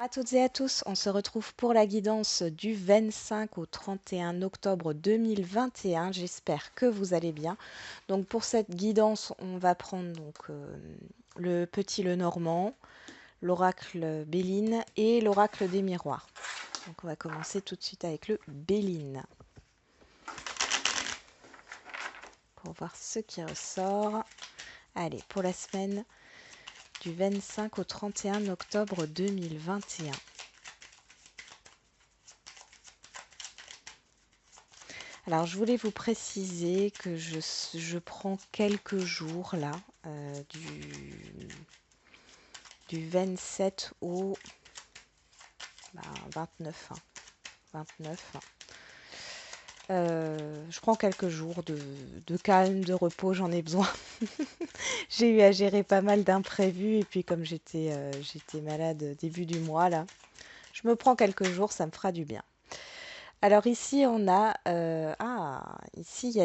À toutes et à tous, on se retrouve pour la guidance du 25 au 31 octobre 2021. J'espère que vous allez bien. Donc pour cette guidance, on va prendre le petit Lenormand, l'oracle Béline et l'oracle des miroirs. Donc on va commencer tout de suite avec le Béline pour voir ce qui ressort. Allez, pour la semaine du 25 au 31 octobre 2021. Alors, je voulais vous préciser que je prends quelques jours là, euh, du, du 27 au 29. 29. Je prends quelques jours de calme, de repos, j'en ai besoin. J'ai eu à gérer pas mal d'imprévus et puis comme j'étais malade début du mois là, je me prends quelques jours, ça me fera du bien. Alors ici on a ici il y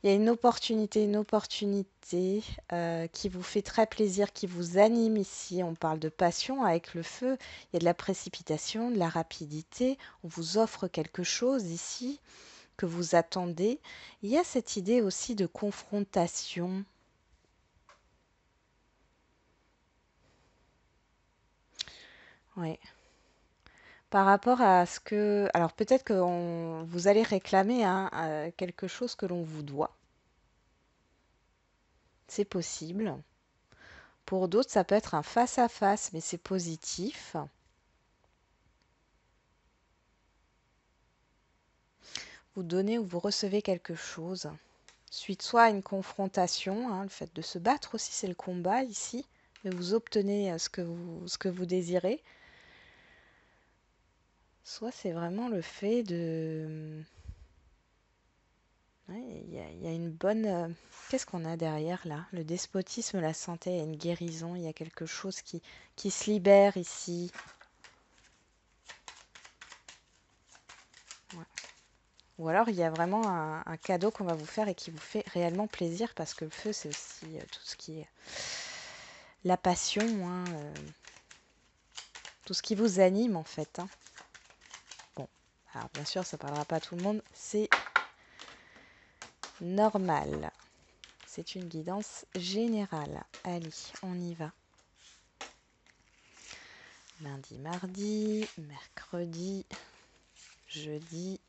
a une opportunité qui vous fait très plaisir, qui vous anime ici. On parle de passion avec le feu. Il y a de la précipitation, de la rapidité. On vous offre quelque chose ici que vous attendez. Il y a cette idée aussi de confrontation. Ouais. Par rapport à ce que... Alors peut-être que vous allez réclamer hein, quelque chose que l'on vous doit. C'est possible. Pour d'autres, ça peut être un face-à-face, mais c'est positif. Vous donnez ou vous recevez quelque chose, suite soit à une confrontation, hein, le fait de se battre aussi, c'est le combat ici, mais vous obtenez ce que vous désirez, soit c'est vraiment le fait de... Ouais, il y a une bonne... Qu'est-ce qu'on a derrière là? Le despotisme, la santé, il y a une guérison, il y a quelque chose qui se libère ici. Ouais. Ou alors il y a vraiment un cadeau qu'on va vous faire et qui vous fait réellement plaisir parce que le feu, c'est aussi tout ce qui est la passion, hein, tout ce qui vous anime en fait. Hein. Bon, alors bien sûr, ça ne parlera pas à tout le monde, c'est normal. C'est une guidance générale. Allez, on y va. Lundi, mardi, mercredi, jeudi,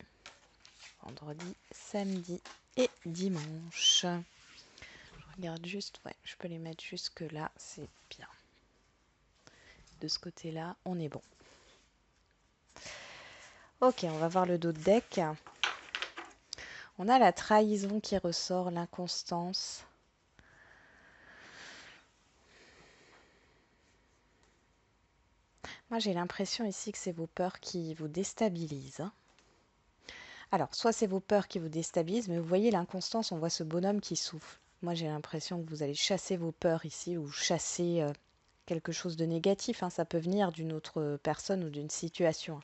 vendredi, samedi et dimanche. Je regarde juste, ouais, je peux les mettre jusque là, c'est bien. De ce côté-là, on est bon. Ok, on va voir le dos de deck. On a la trahison qui ressort, l'inconstance. Moi, j'ai l'impression ici que c'est vos peurs qui vous déstabilisent. Hein. Alors, soit c'est vos peurs qui vous déstabilisent, mais vous voyez l'inconstance, on voit ce bonhomme qui souffle. Moi, j'ai l'impression que vous allez chasser vos peurs ici ou chasser quelque chose de négatif. Hein. Ça peut venir d'une autre personne ou d'une situation.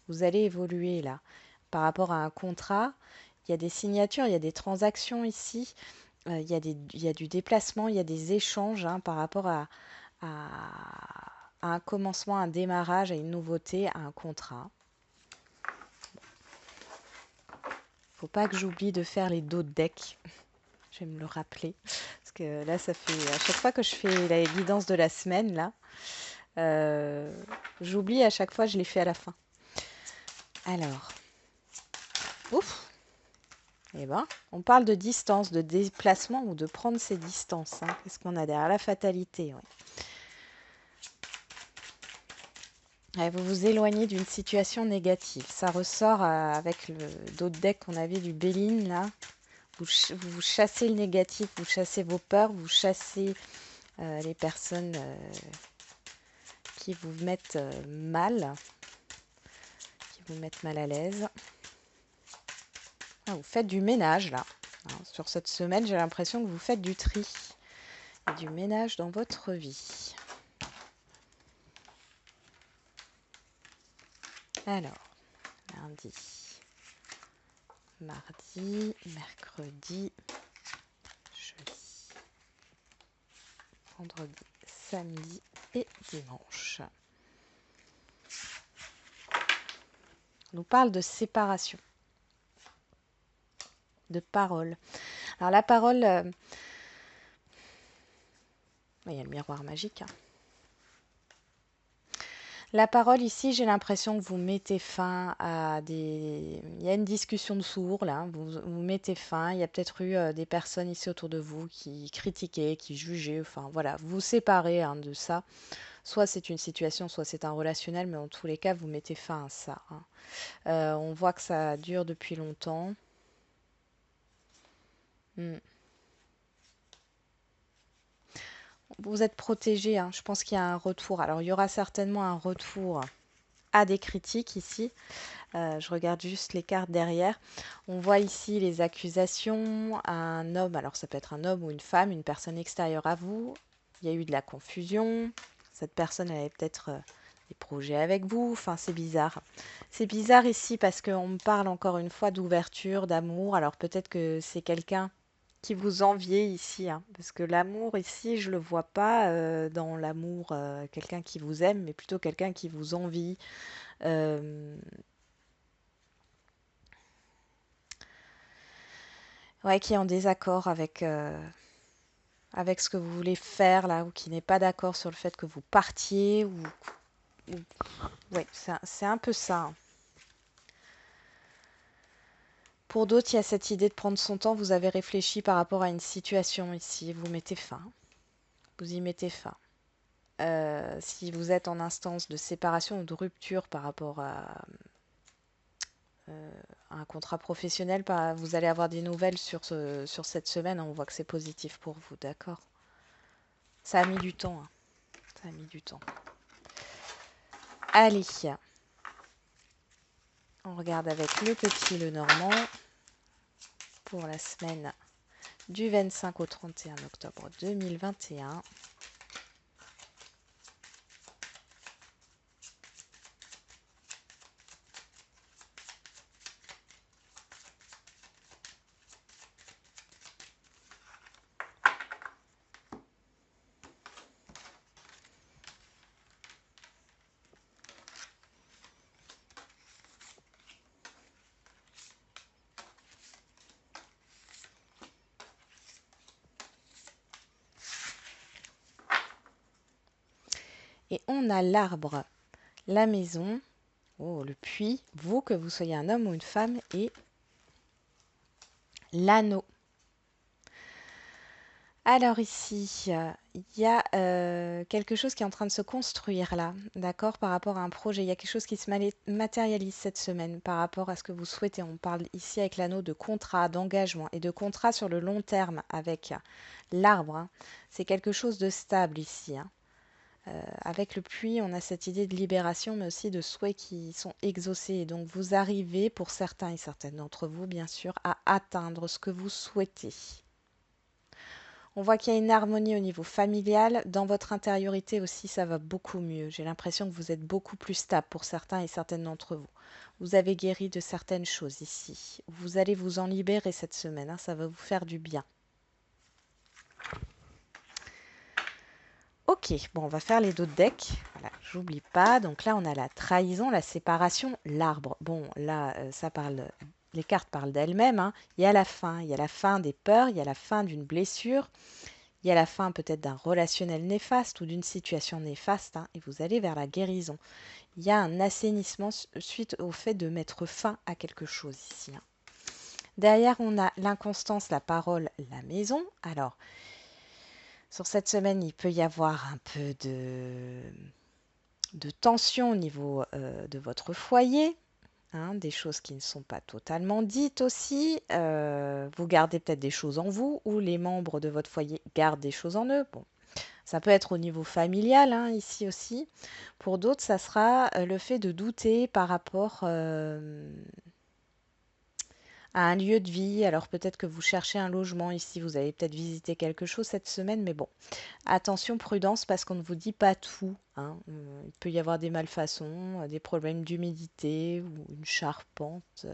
Vous allez évoluer là. Par rapport à un contrat, il y a des signatures, il y a des transactions ici, il y a du déplacement, il y a des échanges hein, par rapport à, à un commencement, un démarrage, à une nouveauté, à un contrat. Faut pas que j'oublie de faire les dos de deck. Je vais me le rappeler. Parce que là, ça fait à chaque fois que je fais la guidance de la semaine, là, j'oublie à chaque fois, je les fais à la fin. Alors, ouf, eh ben, on parle de distance, de déplacement ou de prendre ses distances. Hein. Qu'est-ce qu'on a derrière? La fatalité, oui. Ouais, vous vous éloignez d'une situation négative. Ça ressort avec le dos de deck qu'on avait du Béline, là. Vous chassez le négatif, vous chassez vos peurs, vous chassez les personnes qui vous mettent mal, qui vous mettent mal à l'aise. Ah, vous faites du ménage, là. Alors, sur cette semaine, j'ai l'impression que vous faites du tri et du ménage dans votre vie. Alors, lundi, mardi, mercredi, jeudi, vendredi, samedi et dimanche. On nous parle de séparation, de parole. Alors la parole, il y a le miroir magique. La parole ici, j'ai l'impression que vous mettez fin à des... Il y a une discussion de sourds là, vous mettez fin. Il y a peut-être eu des personnes ici autour de vous qui critiquaient, qui jugeaient. Enfin voilà, vous vous séparez de ça. Soit c'est une situation, soit c'est un relationnel, mais en tous les cas, vous mettez fin à ça. On voit que ça dure depuis longtemps. Hmm. Vous êtes protégé, je pense qu'il y a un retour. Alors il y aura certainement un retour à des critiques ici. Je regarde juste les cartes derrière. On voit ici les accusations. Un homme, alors ça peut être un homme ou une femme, une personne extérieure à vous. Il y a eu de la confusion. Cette personne avait peut-être des projets avec vous. Enfin, c'est bizarre. C'est bizarre ici parce qu'on me parle encore une fois d'ouverture, d'amour. Alors peut-être que c'est quelqu'un qui vous enviait ici, parce que l'amour ici, je le vois pas dans l'amour, quelqu'un qui vous aime, mais plutôt quelqu'un qui vous envie. euh, Ouais, qui est en désaccord avec ce que vous voulez faire là, ou qui n'est pas d'accord sur le fait que vous partiez, ouais, c'est un peu ça. Pour d'autres, il y a cette idée de prendre son temps. Vous avez réfléchi par rapport à une situation ici. Vous mettez fin. Vous y mettez fin. Si vous êtes en instance de séparation ou de rupture par rapport à un contrat professionnel, vous allez avoir des nouvelles sur cette semaine. On voit que c'est positif pour vous, d'accord? Ça a mis du temps. Ça a mis du temps. Allez, on regarde avec le petit Lenormand pour la semaine du 25 au 31 octobre 2021. Et on a l'arbre, la maison, oh, le puits, vous, que vous soyez un homme ou une femme, et l'anneau. Alors ici, il y a quelque chose qui est en train de se construire là, d'accord, par rapport à un projet. Il y a quelque chose qui se matérialise cette semaine par rapport à ce que vous souhaitez. On parle ici avec l'anneau de contrat, d'engagement et de contrat sur le long terme avec l'arbre. C'est quelque chose de stable ici. Avec le puits, on a cette idée de libération, mais aussi de souhaits qui sont exaucés. Et donc vous arrivez, pour certains et certaines d'entre vous, bien sûr, à atteindre ce que vous souhaitez. On voit qu'il y a une harmonie au niveau familial. Dans votre intériorité aussi, ça va beaucoup mieux. J'ai l'impression que vous êtes beaucoup plus stable pour certains et certaines d'entre vous. Vous avez guéri de certaines choses ici. Vous allez vous en libérer cette semaine. Ça va vous faire du bien. Ok, bon, on va faire les deux decks. Voilà, j'oublie pas. Donc là, on a la trahison, la séparation, l'arbre. Bon, là, ça parle. Les cartes parlent d'elles-mêmes. Il y a la fin. Il y a la fin des peurs. Il y a la fin d'une blessure. Il y a la fin peut-être d'un relationnel néfaste ou d'une situation néfaste, et vous allez vers la guérison. Il y a un assainissement suite au fait de mettre fin à quelque chose ici. Derrière, on a l'inconstance, la parole, la maison. Alors, sur cette semaine, il peut y avoir un peu de tension au niveau de votre foyer. Des choses qui ne sont pas totalement dites aussi. Vous gardez peut-être des choses en vous ou les membres de votre foyer gardent des choses en eux. Bon, ça peut être au niveau familial, ici aussi. Pour d'autres, ça sera le fait de douter par rapport à un lieu de vie. Alors peut-être que vous cherchez un logement ici, vous allez peut-être visiter quelque chose cette semaine, mais bon, attention, prudence, parce qu'on ne vous dit pas tout. Il peut y avoir des malfaçons, des problèmes d'humidité ou une charpente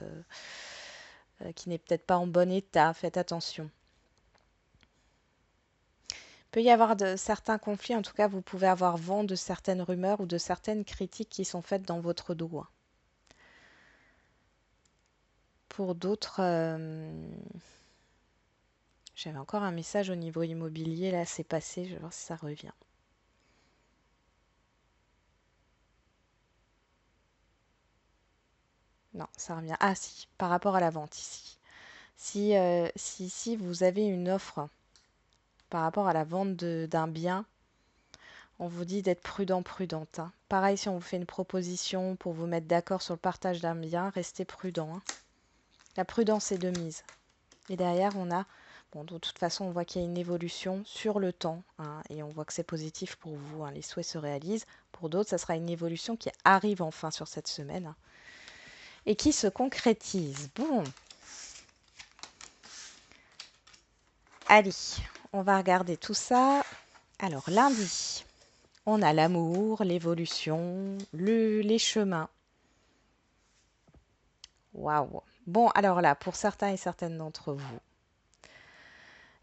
qui n'est peut-être pas en bon état. Faites attention. peut y avoir de certains conflits, en tout cas, vous pouvez avoir vent de certaines rumeurs ou de certaines critiques qui sont faites dans votre dos, hein. Pour d'autres, j'avais encore un message au niveau immobilier, là, c'est passé, je vais voir si ça revient. Non, ça revient. Ah si, par rapport à la vente ici. Si vous avez une offre par rapport à la vente d'un bien, on vous dit d'être prudent, prudente, hein. Pareil, si on vous fait une proposition pour vous mettre d'accord sur le partage d'un bien, restez prudent, hein. La prudence est de mise. Et derrière, on a, bon, de toute façon, on voit qu'il y a une évolution sur le temps, hein, et on voit que c'est positif pour vous, hein, les souhaits se réalisent. Pour d'autres, ça sera une évolution qui arrive enfin sur cette semaine, hein, et qui se concrétise. Bon, allez, on va regarder tout ça. Alors, lundi, on a l'amour, l'évolution, les chemins. Waouh! Bon, alors là, pour certains et certaines d'entre vous,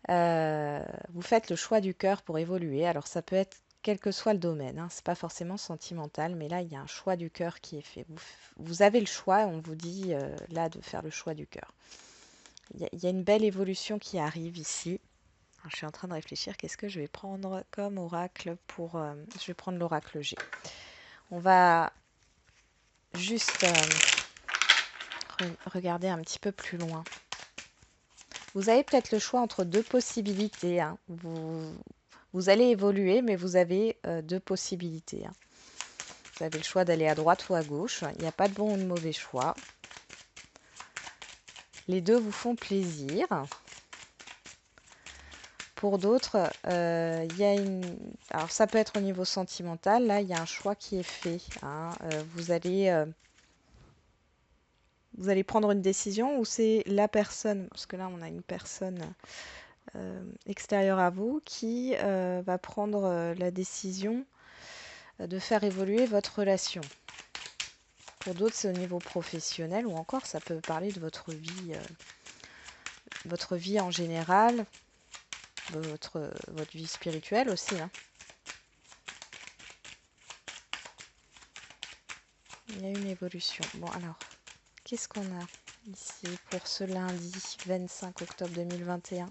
vous faites le choix du cœur pour évoluer. Alors, ça peut être quel que soit le domaine, hein, c'est pas forcément sentimental, mais là, il y a un choix du cœur qui est fait. Vous avez le choix, on vous dit là de faire le choix du cœur. Il y a une belle évolution qui arrive ici. Alors, je suis en train de réfléchir, qu'est-ce que je vais prendre comme oracle pour... je vais prendre l'oracle G. On va juste regarder un petit peu plus loin. Vous avez peut-être le choix entre deux possibilités, hein. Vous allez évoluer, mais vous avez deux possibilités, hein. Vous avez le choix d'aller à droite ou à gauche. Il n'y a pas de bon ou de mauvais choix. Les deux vous font plaisir. Pour d'autres, il y a une... Alors, ça peut être au niveau sentimental. Là, il y a un choix qui est fait, hein. Vous allez prendre une décision ou c'est la personne, parce que là, on a une personne extérieure à vous qui va prendre la décision de faire évoluer votre relation. Pour d'autres, c'est au niveau professionnel ou encore, ça peut parler de votre vie en général, votre vie spirituelle aussi, hein. Il y a une évolution. Bon, alors, qu'est-ce qu'on a ici pour ce lundi 25 octobre 2021? En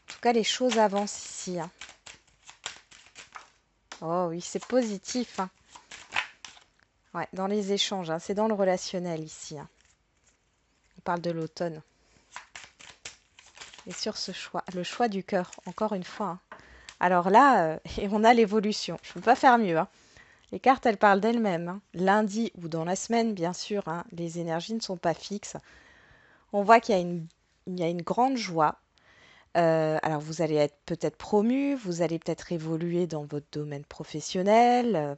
tout cas, les choses avancent ici, hein. Oh oui, c'est positif, hein. Ouais, dans les échanges, hein, c'est dans le relationnel ici, hein. On parle de l'automne. Et sur ce choix, le choix du cœur, encore une fois, hein. Alors là, et on a l'évolution. Je ne peux pas faire mieux, hein. Les cartes, elles parlent d'elles-mêmes, hein. Lundi ou dans la semaine, bien sûr, hein, les énergies ne sont pas fixes. On voit qu'il y a une grande joie. Alors, vous allez être peut-être promu, vous allez peut-être évoluer dans votre domaine professionnel.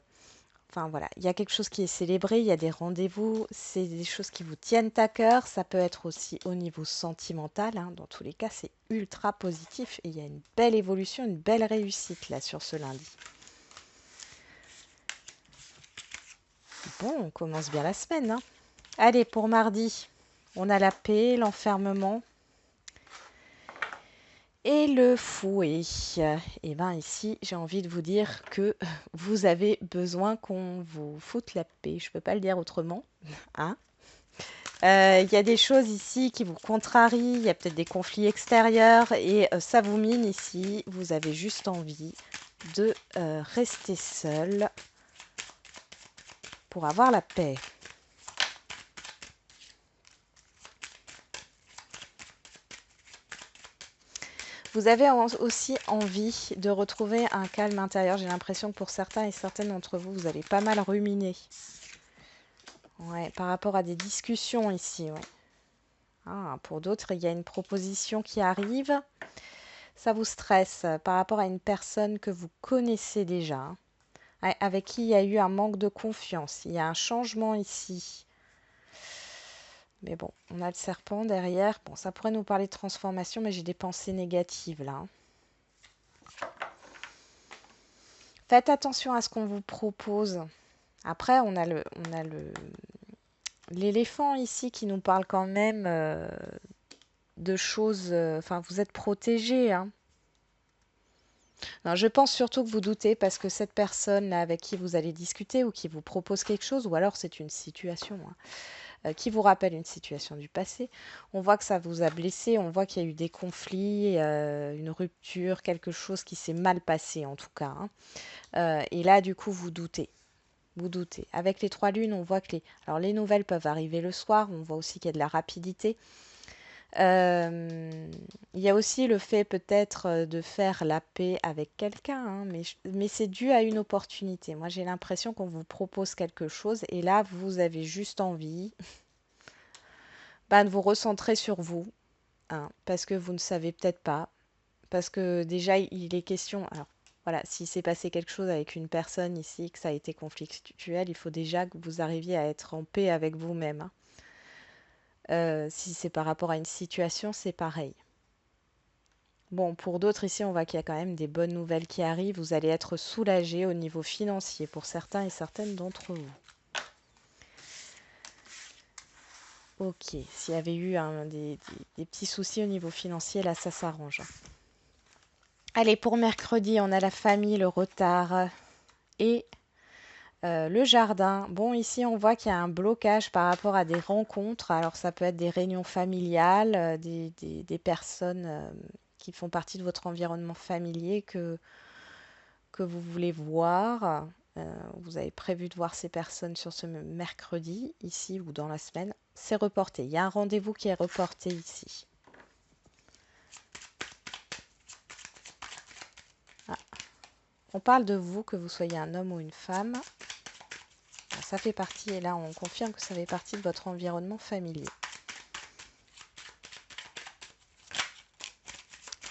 Enfin voilà, il y a quelque chose qui est célébré, il y a des rendez-vous, c'est des choses qui vous tiennent à cœur. Ça peut être aussi au niveau sentimental, hein. Dans tous les cas, c'est ultra positif et il y a une belle évolution, une belle réussite là sur ce lundi. Bon, on commence bien la semaine, hein. Allez, pour mardi, on a la paix, l'enfermement et le fouet. Et bien ici, j'ai envie de vous dire que vous avez besoin qu'on vous foute la paix. Je ne peux pas le dire autrement, hein. Il y a des choses ici qui vous contrarient, il y a peut-être des conflits extérieurs et ça vous mine ici. Vous avez juste envie de rester seul pour avoir la paix. Vous avez aussi envie de retrouver un calme intérieur. J'ai l'impression que pour certains et certaines d'entre vous, vous allez pas mal ruminer. Ouais, par rapport à des discussions ici. Ouais. Ah, pour d'autres, il y a une proposition qui arrive. Ça vous stresse par rapport à une personne que vous connaissez déjà, hein, avec qui il y a eu un manque de confiance. Il y a un changement ici. Mais bon, on a le serpent derrière. Bon, ça pourrait nous parler de transformation, mais j'ai des pensées négatives là, hein. Faites attention à ce qu'on vous propose. Après, on a l'éléphant ici qui nous parle quand même de choses. Enfin, vous êtes protégés, hein. Non, je pense surtout que vous doutez parce que cette personne là avec qui vous allez discuter ou qui vous propose quelque chose, ou alors c'est une situation hein, qui vous rappelle une situation du passé, on voit que ça vous a blessé, on voit qu'il y a eu des conflits, une rupture, quelque chose qui s'est mal passé en tout cas, hein. Et là, du coup, vous doutez. Vous doutez. Avec les trois lunes, on voit que alors, les nouvelles peuvent arriver le soir, on voit aussi qu'il y a de la rapidité. Il y a aussi le fait peut-être de faire la paix avec quelqu'un, hein, mais c'est dû à une opportunité. Moi, j'ai l'impression qu'on vous propose quelque chose et là, vous avez juste envie de vous recentrer sur vous, hein, parce que vous ne savez peut-être pas, parce que déjà, il est question. Alors, voilà, s'il s'est passé quelque chose avec une personne ici, que ça a été conflictuel, il faut déjà que vous arriviez à être en paix avec vous-même, hein. Si c'est par rapport à une situation, c'est pareil. Bon, pour d'autres ici, on voit qu'il y a quand même des bonnes nouvelles qui arrivent. Vous allez être soulagé au niveau financier pour certains et certaines d'entre vous. Ok, s'il y avait eu des petits soucis au niveau financier, là, ça s'arrange. Allez, pour mercredi, on a la famille, le retard et le jardin. Bon, ici, on voit qu'il y a un blocage par rapport à des rencontres. Alors, ça peut être des réunions familiales, des personnes qui font partie de votre environnement familier que vous voulez voir. Vous avez prévu de voir ces personnes sur ce mercredi, ici ou dans la semaine. C'est reporté. Il y a un rendez-vous qui est reporté ici. Ah. On parle de vous, que vous soyez un homme ou une femme. Ça fait partie, et là on confirme que ça fait partie de votre environnement familier.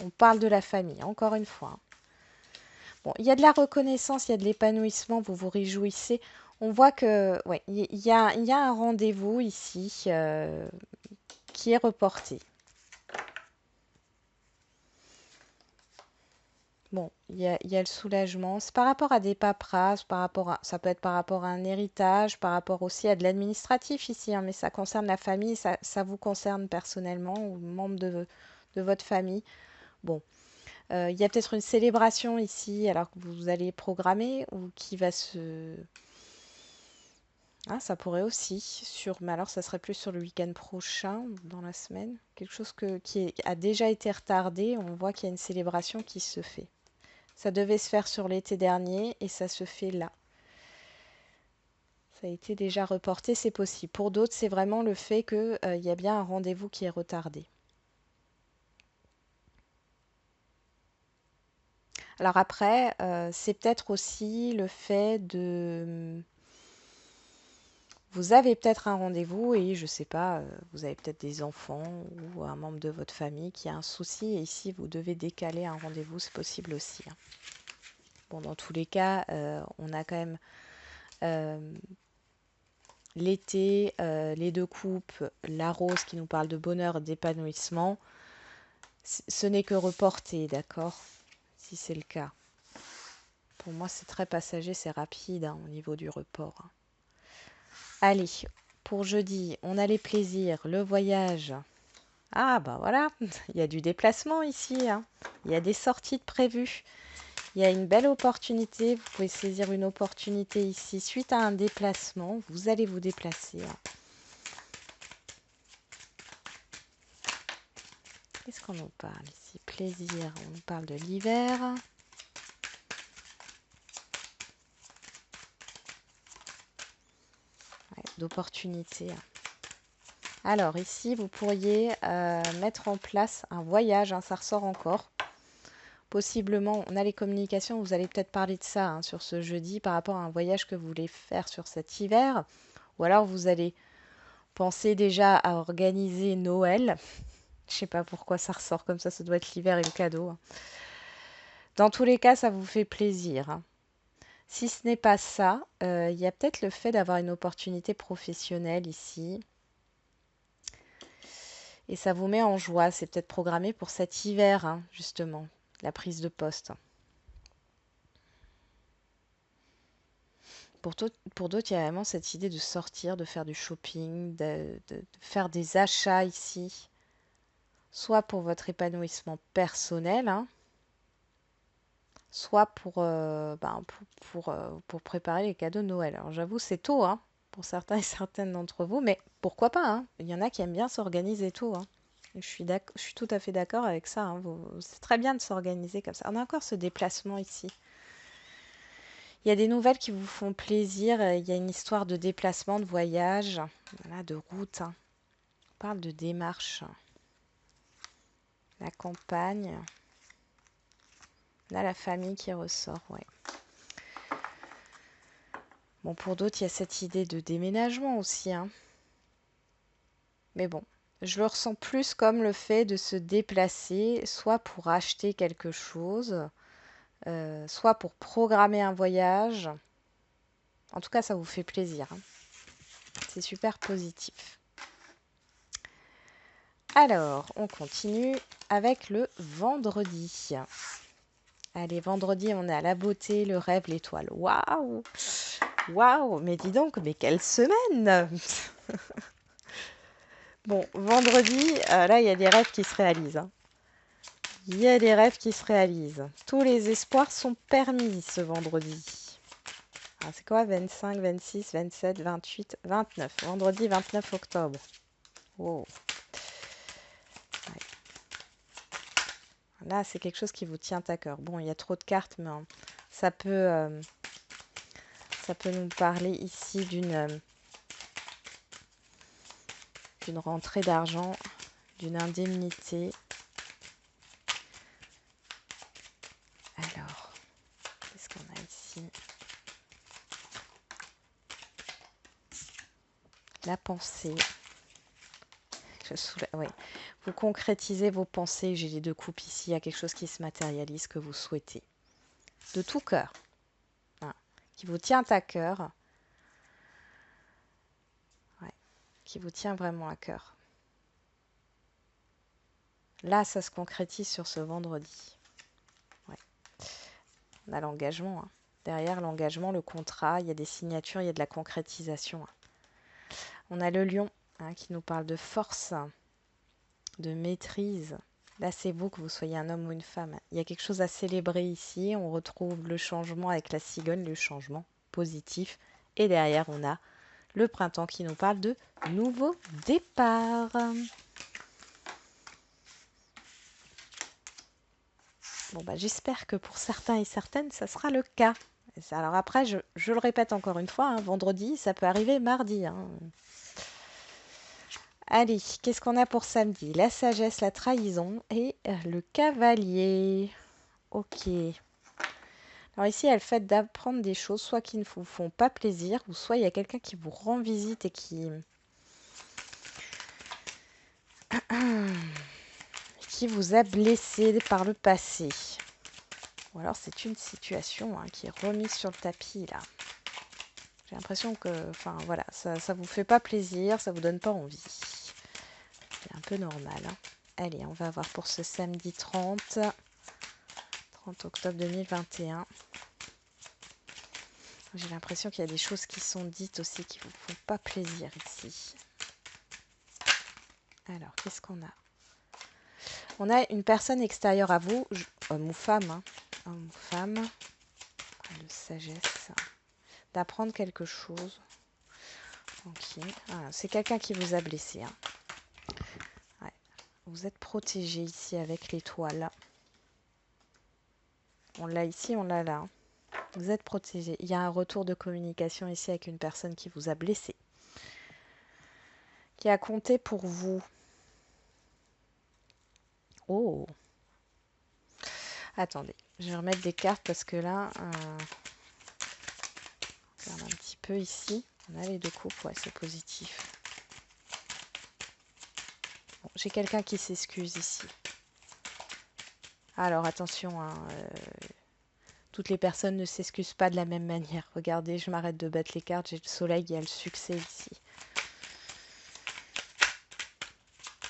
On parle de la famille, encore une fois. Bon, il y a de la reconnaissance, il y a de l'épanouissement, vous vous réjouissez. On voit que, ouais, il y a un rendez-vous ici qui est reporté. Bon, il y a le soulagement. C'est par rapport à des paperasses, ça peut être par rapport à un héritage, par rapport aussi à de l'administratif ici, hein, mais ça concerne la famille, ça vous concerne personnellement ou membre de votre famille. Bon, il y a peut-être une célébration ici, alors que vous allez programmer ou qui va se... Ah, ça pourrait aussi, mais alors ça serait plus sur le week-end prochain, ou dans la semaine. Quelque chose a déjà été retardé, on voit qu'il y a une célébration qui se fait. Ça devait se faire sur l'été dernier et ça se fait là. Ça a été déjà reporté, c'est possible. Pour d'autres, c'est vraiment le fait qu'il y a bien un rendez-vous qui est retardé. Alors après, c'est peut-être aussi le fait de... Vous avez peut-être un rendez-vous et je sais pas, vous avez peut-être des enfants ou un membre de votre famille qui a un souci et ici vous devez décaler un rendez-vous, c'est possible aussi, hein. Bon, dans tous les cas, on a quand même euh, l'été, les deux coupes, la rose qui nous parle de bonheur et d'épanouissement. Ce n'est que reporté, d'accord? Si c'est le cas. Pour moi, c'est très passager, c'est rapide hein, au niveau du report, hein. Allez, pour jeudi, on a les plaisirs, le voyage. Ah bah voilà, il y a du déplacement ici, hein. Il y a des sorties de prévues. Il y a une belle opportunité. Vous pouvez saisir une opportunité ici suite à un déplacement. Vous allez vous déplacer, hein. Qu'est-ce qu'on nous parle ici? Plaisir, on nous parle de l'hiver. Ouais, d'opportunités, hein. Alors ici, vous pourriez mettre en place un voyage, hein, ça ressort encore. Possiblement, on a les communications, vous allez peut-être parler de ça hein, sur ce jeudi par rapport à un voyage que vous voulez faire sur cet hiver. Ou alors vous allez penser déjà à organiser Noël. Je sais pas pourquoi ça ressort comme ça doit être l'hiver et le cadeau, hein. Dans tous les cas, ça vous fait plaisir, hein. Si ce n'est pas ça, il y a peut-être le fait d'avoir une opportunité professionnelle ici. Et ça vous met en joie. C'est peut-être programmé pour cet hiver, hein, justement, la prise de poste. Pour d'autres, il y a vraiment cette idée de sortir, de faire du shopping, de faire des achats ici, soit pour votre épanouissement personnel, hein, soit pour préparer les cadeaux de Noël. Alors j'avoue, c'est tôt, hein, pour certains et certaines d'entre vous, mais pourquoi pas, hein. Il y en a qui aiment bien s'organiser tôt, hein. Je suis tout à fait d'accord avec ça, hein. C'est très bien de s'organiser comme ça. On a encore ce déplacement ici. Il y a des nouvelles qui vous font plaisir. Il y a une histoire de déplacement, de voyage, voilà, de route, hein. On parle de démarche. La campagne. Là, la famille qui ressort, ouais. Bon, pour d'autres, il y a cette idée de déménagement aussi, hein. Mais bon, je le ressens plus comme le fait de se déplacer, soit pour acheter quelque chose, soit pour programmer un voyage. En tout cas, ça vous fait plaisir, hein. C'est super positif. Alors, on continue avec le vendredi. Allez, vendredi, on est à la beauté, le rêve, l'étoile. Waouh! Waouh! Mais dis donc, mais quelle semaine! Bon, vendredi, là, il y a des rêves qui se réalisent, hein. Il y a des rêves qui se réalisent. Tous les espoirs sont permis ce vendredi. Alors, c'est quoi? 25, 26, 27, 28, 29. Vendredi 29 octobre. Oh. Ouais. Là, c'est quelque chose qui vous tient à cœur. Bon, il y a trop de cartes, mais ça peut, ça peut nous parler ici d'une rentrée d'argent, d'une indemnité. Alors, qu'est-ce qu'on a ici? La pensée. Ouais. Vous concrétisez vos pensées. J'ai les deux coupes ici. Il y a quelque chose qui se matérialise que vous souhaitez. De tout cœur. Hein, qui vous tient à cœur. Ouais, qui vous tient vraiment à cœur. Là, ça se concrétise sur ce vendredi. Ouais. On a l'engagement, hein. Derrière l'engagement, le contrat, il y a des signatures, il y a de la concrétisation, hein. On a le lion, hein, qui nous parle de force, de maîtrise. Là, c'est vous, que vous soyez un homme ou une femme. Il y a quelque chose à célébrer ici. On retrouve le changement avec la cigogne, le changement positif. Et derrière, on a le printemps qui nous parle de nouveau départ. Bon, bah, j'espère que pour certains et certaines, ça sera le cas. Alors après, je le répète encore une fois, hein, vendredi, ça peut arriver mardi, hein. Allez, qu'est-ce qu'on a pour samedi? La sagesse, la trahison et le cavalier. Ok. Alors ici, il y a le fait d'apprendre des choses, soit qui ne vous font pas plaisir, ou soit il y a quelqu'un qui vous rend visite et qui vous a blessé par le passé. Ou alors c'est une situation, hein, qui est remise sur le tapis là. J'ai l'impression que, enfin voilà, ça vous fait pas plaisir, ça vous donne pas envie. C'est un peu normal, hein. Allez, on va voir pour ce samedi 30 octobre 2021. J'ai l'impression qu'il y a des choses qui sont dites aussi qui vous font pas plaisir ici. Alors, qu'est-ce qu'on a? On a une personne extérieure à vous, homme ou femme, hein. Homme ou femme, de sagesse, d'apprendre quelque chose. Ok, voilà, c'est quelqu'un qui vous a blessé, hein. Ouais. Vous êtes protégé ici avec l'étoile. On l'a ici, on l'a là, hein. Vous êtes protégé. Il y a un retour de communication ici avec une personne qui vous a blessé, qui a compté pour vous. Oh, attendez, je vais remettre des cartes parce que là, on regarde un petit peu ici. On a les deux coupes, ouais, c'est positif. Bon, j'ai quelqu'un qui s'excuse ici. Alors attention, hein, toutes les personnes ne s'excusent pas de la même manière. Regardez, je m'arrête de battre les cartes. J'ai le soleil, il y a le succès ici.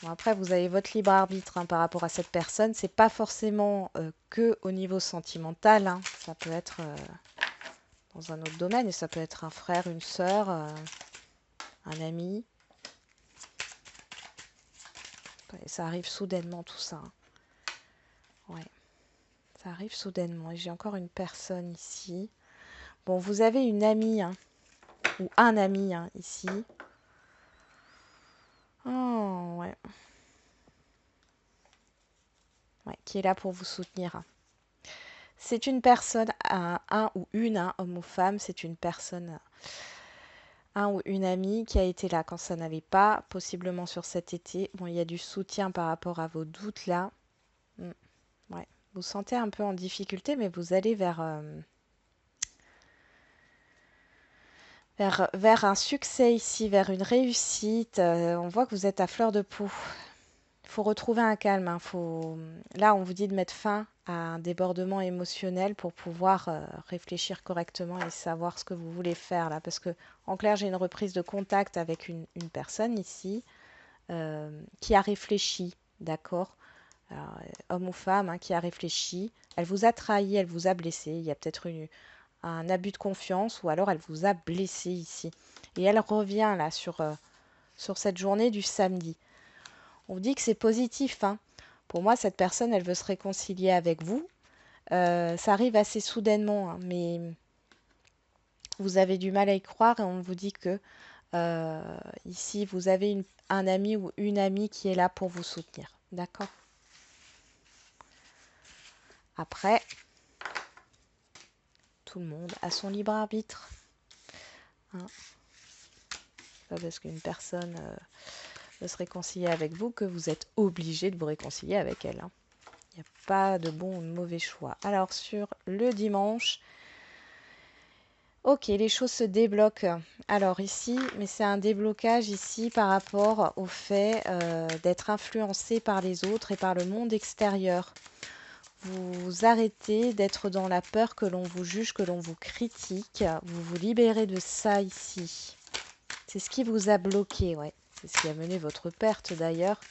Bon, après, vous avez votre libre arbitre, hein, par rapport à cette personne. C'est pas forcément que au niveau sentimental, hein. Ça peut être dans un autre domaine et ça peut être un frère, une sœur, un ami. Et ça arrive soudainement tout ça, hein. Ouais, Ça arrive soudainement. Et j'ai encore une personne ici. Bon, vous avez une amie, hein, ou un ami hein, ici. Oh, ouais. Ouais, qui est là pour vous soutenir. C'est une personne, un ou une, hein, homme ou femme, c'est une personne, un ou une amie qui a été là quand ça n'allait pas, possiblement sur cet été. Bon, il y a du soutien par rapport à vos doutes là. Mm, ouais. Vous sentez un peu en difficulté, mais vous allez vers un succès ici, vers une réussite. On voit que vous êtes à fleur de peau. Il faut retrouver un calme. Hein. Là, on vous dit de mettre fin à un débordement émotionnel pour pouvoir réfléchir correctement et savoir ce que vous voulez faire là. Parce que, en clair, j'ai une reprise de contact avec une personne ici qui a réfléchi, d'accord? Alors, homme ou femme, hein, qui a réfléchi. Elle vous a trahi, elle vous a blessé. Il y a peut-être un abus de confiance ou alors elle vous a blessé ici. Et elle revient là sur cette journée du samedi. On vous dit que c'est positif. Hein. Pour moi, cette personne, elle veut se réconcilier avec vous. Ça arrive assez soudainement, hein, mais vous avez du mal à y croire et on vous dit que ici, vous avez un ami ou une amie qui est là pour vous soutenir. D'accord? Après, tout le monde a son libre arbitre. Hein. Pas parce qu'une personne veut se réconcilier avec vous que vous êtes obligé de vous réconcilier avec elle. Hein. Il n'y a pas de bon ou de mauvais choix. Alors sur le dimanche, ok, les choses se débloquent. Alors ici, mais c'est un déblocage ici par rapport au fait d'être influencé par les autres et par le monde extérieur. Vous arrêtez d'être dans la peur que l'on vous juge, que l'on vous critique. Vous vous libérez de ça ici. C'est ce qui vous a bloqué, ouais. C'est ce qui a mené votre perte d'ailleurs.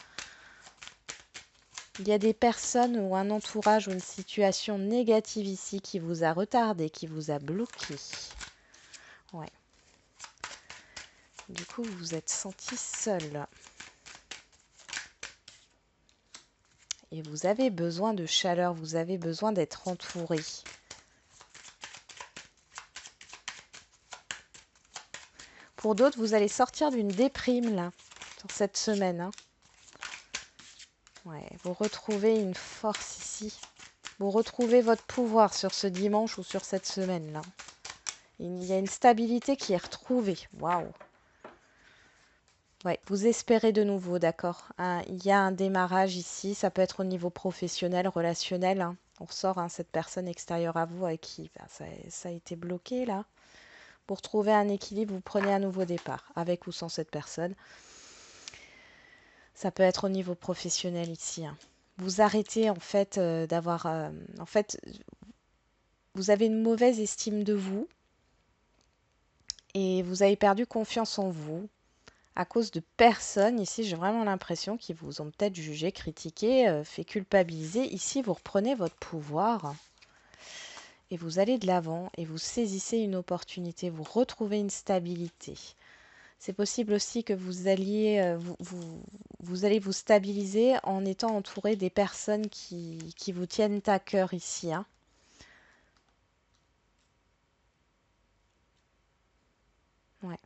Il y a des personnes ou un entourage ou une situation négative ici qui vous a retardé, qui vous a bloqué. Ouais. Du coup, vous vous êtes senti seul. Et vous avez besoin de chaleur, vous avez besoin d'être entouré. Pour d'autres, vous allez sortir d'une déprime là, sur cette semaine. Hein. Ouais, vous retrouvez une force ici. Vous retrouvez votre pouvoir sur ce dimanche ou sur cette semaine là. Il y a une stabilité qui est retrouvée. Waouh! Ouais, vous espérez de nouveau, d'accord. Hein, il y a un démarrage ici, ça peut être au niveau professionnel, relationnel. Hein. On ressort hein, cette personne extérieure à vous avec qui ça a été bloqué là. Pour trouver un équilibre, vous prenez un nouveau départ, avec ou sans cette personne. Ça peut être au niveau professionnel ici. Hein. Vous arrêtez en fait d'avoir... en fait, vous avez une mauvaise estime de vous et vous avez perdu confiance en vous. À cause de personnes, ici j'ai vraiment l'impression qu'ils vous ont peut-être jugé, critiqué, fait culpabiliser. Ici vous reprenez votre pouvoir et vous allez de l'avant et vous saisissez une opportunité, vous retrouvez une stabilité. C'est possible aussi que vous alliez vous allez vous stabiliser en étant entouré des personnes qui vous tiennent à cœur ici. Hein. Ouais.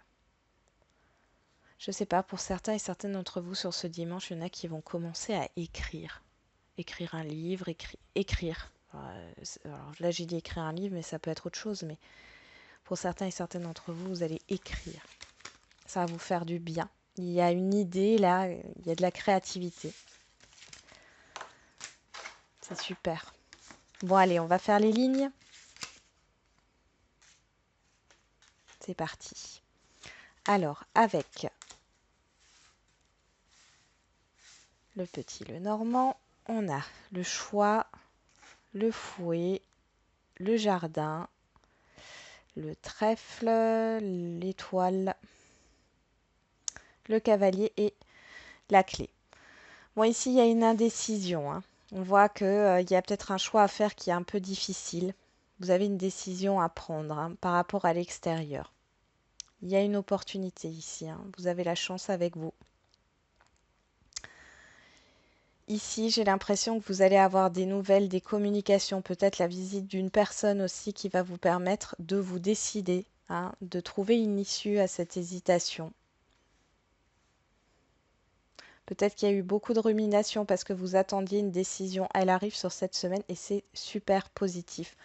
Je sais pas, pour certains et certaines d'entre vous sur ce dimanche, il y en a qui vont commencer à écrire. Écrire un livre, écrire. Alors là, j'ai dit écrire un livre, mais ça peut être autre chose. Mais pour certains et certaines d'entre vous, vous allez écrire. Ça va vous faire du bien. Il y a une idée là, il y a de la créativité. C'est super. Bon, allez, on va faire les lignes. C'est parti. Alors, avec le petit, le normand, on a le choix, le fouet, le jardin, le trèfle, l'étoile, le cavalier et la clé. Bon, ici, il y a une indécision. Hein. On voit qu'il y a peut-être un choix à faire qui est un peu difficile. Vous avez une décision à prendre hein, par rapport à l'extérieur. Il y a une opportunité ici. Hein. Vous avez la chance avec vous. Ici, j'ai l'impression que vous allez avoir des nouvelles, des communications, peut-être la visite d'une personne aussi qui va vous permettre de vous décider, hein, de trouver une issue à cette hésitation. Peut-être qu'il y a eu beaucoup de rumination parce que vous attendiez une décision. Elle arrive sur cette semaine et c'est super positif.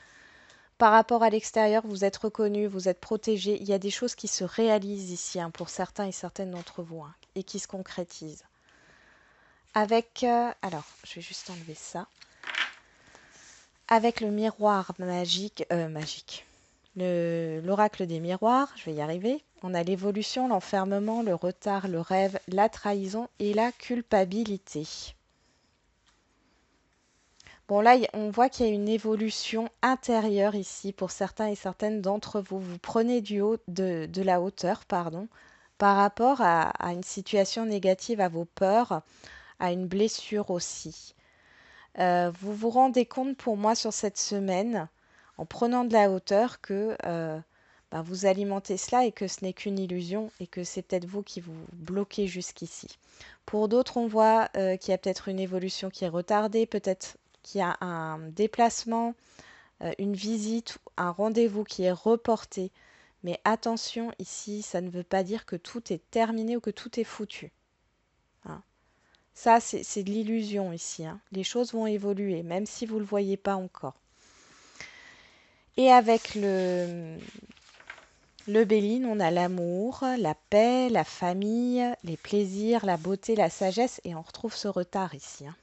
Par rapport à l'extérieur, vous êtes reconnu, vous êtes protégé. Il y a des choses qui se réalisent ici, hein, pour certains et certaines d'entre vous, hein, et qui se concrétisent. Avec, alors, je vais juste enlever ça. Avec le miroir magique, l'oracle des miroirs, je vais y arriver. On a l'évolution, l'enfermement, le retard, le rêve, la trahison et la culpabilité. Bon, là, on voit qu'il y a une évolution intérieure ici pour certains et certaines d'entre vous. Vous prenez de la hauteur, pardon, par rapport à une situation négative, à vos peurs, à une blessure aussi. Vous vous rendez compte pour moi sur cette semaine, en prenant de la hauteur, que ben, vous alimentez cela et que ce n'est qu'une illusion et que c'est peut-être vous qui vous bloquez jusqu'ici. Pour d'autres, on voit qu'il y a peut-être une évolution qui est retardée, peut-être qu'il y a un déplacement, une visite, un rendez-vous qui est reporté. Mais attention, ici, ça ne veut pas dire que tout est terminé ou que tout est foutu, hein. Ça, c'est de l'illusion ici, hein. Les choses vont évoluer, même si vous ne le voyez pas encore. Et avec le Béline, on a l'amour, la paix, la famille, les plaisirs, la beauté, la sagesse, et on retrouve ce retard ici, hein.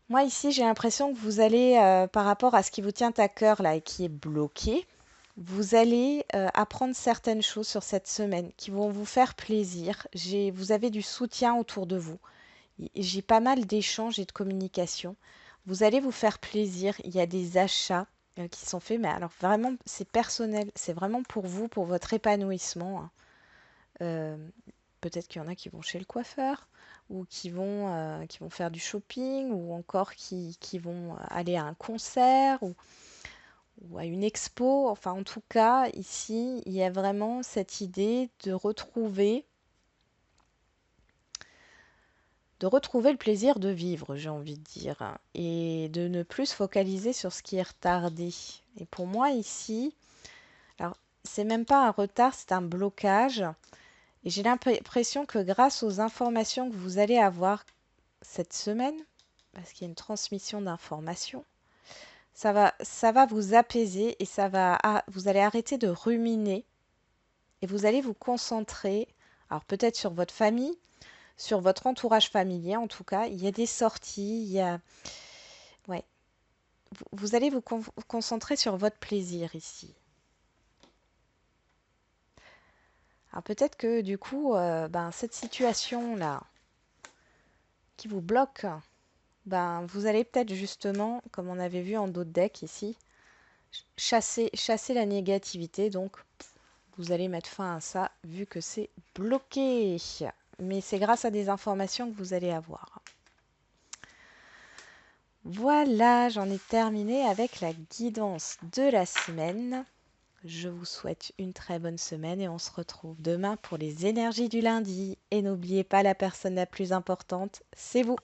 Moi, ici, j'ai l'impression que vous allez, par rapport à ce qui vous tient à cœur là et qui est bloqué, vous allez apprendre certaines choses sur cette semaine qui vont vous faire plaisir. Vous avez du soutien autour de vous. J'ai pas mal d'échanges et de communication. Vous allez vous faire plaisir. Il y a des achats qui sont faits, mais alors vraiment, c'est personnel. C'est vraiment pour vous, pour votre épanouissement, hein. Euh, Peut-être qu'il y en a qui vont chez le coiffeur ou qui vont faire du shopping ou encore qui vont aller à un concert ou à une expo. Enfin, en tout cas, ici, il y a vraiment cette idée de retrouver le plaisir de vivre, j'ai envie de dire, hein, et de ne plus se focaliser sur ce qui est retardé. Et pour moi, ici, alors, c'est même pas un retard, c'est un blocage. Et j'ai l'impression que grâce aux informations que vous allez avoir cette semaine, parce qu'il y a une transmission d'informations, ça va vous apaiser et vous allez arrêter de ruminer et vous allez vous concentrer, alors peut-être sur votre famille, sur votre entourage familier en tout cas. Il y a des sorties, ouais, vous allez vous concentrer sur votre plaisir ici. Alors peut-être que du coup, ben, cette situation-là qui vous bloque, ben, vous allez peut-être justement, comme on avait vu en d'autres decks ici, chasser la négativité. Donc, vous allez mettre fin à ça vu que c'est bloqué. Mais c'est grâce à des informations que vous allez avoir. Voilà, j'en ai terminé avec la guidance de la semaine. Je vous souhaite une très bonne semaine et on se retrouve demain pour les énergies du lundi. Et n'oubliez pas, la personne la plus importante, c'est vous.